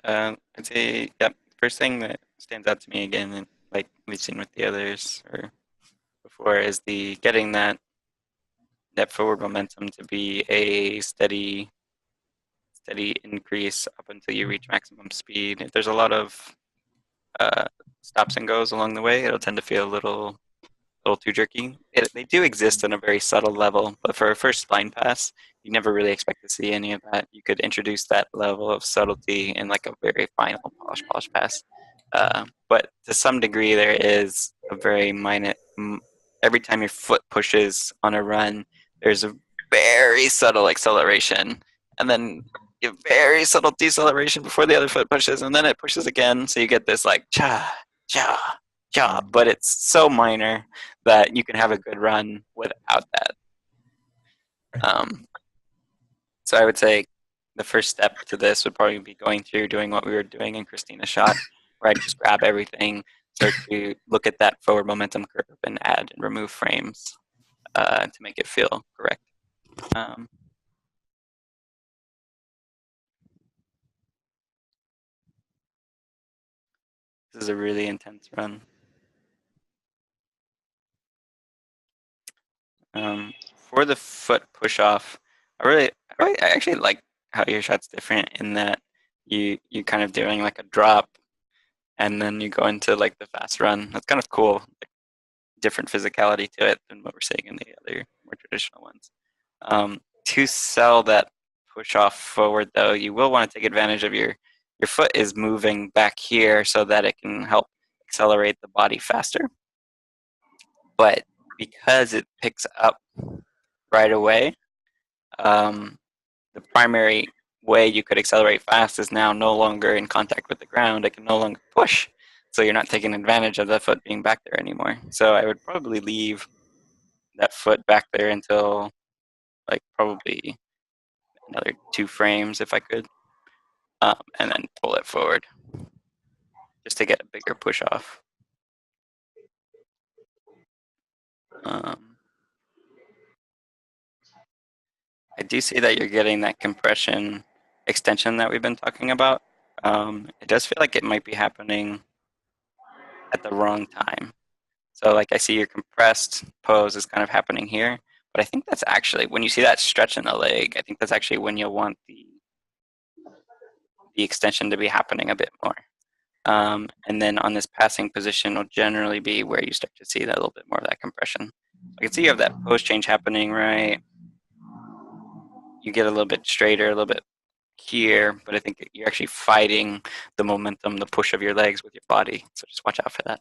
I'd say, yep. First thing that stands out to me again, and like we've seen with the others or before, is the getting that forward momentum to be a steady increase up until you reach maximum speed. If there's a lot of uh, stops and goes along the way, it'll tend to feel a little too jerky. They do exist on a very subtle level, but for a first spine pass, you never really expect to see any of that. You could introduce that level of subtlety in like a very final polish pass. But to some degree, there is a very minor. Every time your foot pushes on a run, there's a very subtle acceleration, and then a very subtle deceleration before the other foot pushes, and then it pushes again. So you get this like cha cha cha, but it's so minor that you can have a good run without that. Um, so I would say the first step to this would probably be going through doing what we were doing in Christina's shot, where I just grab everything, start to look at that forward momentum curve, and add and remove frames to make it feel correct. Um, this is a really intense run. For the foot push off, I actually like how your shot's different in that you kind of doing like a drop and then you go into like the fast run. That's kind of cool. Like, different physicality to it than what we're seeing in the other more traditional ones. To sell that push off forward though, you will want to take advantage of your foot is moving back here so that it can help accelerate the body faster. But because it picks up right away, um, the primary way you could accelerate fast is now no longer in contact with the ground. It can no longer push. So you're not taking advantage of the foot being back there anymore. So I would probably leave that foot back there until like probably another 2 frames if I could, and then pull it forward just to get a bigger push off. Um, I do see that you're getting that compression extension that we've been talking about. It does feel like it might be happening at the wrong time. So like I see your compressed pose is kind of happening here, but I think that's actually when you see that stretch in the leg, I think that's actually when you'll want the extension to be happening a bit more. And then on this passing position will generally be where you start to see that a little bit more of that compression. I can see you have that pose change happening, right? You get a little bit straighter, a little bit here, but I think you're actually fighting the momentum, the push of your legs with your body. So just watch out for that.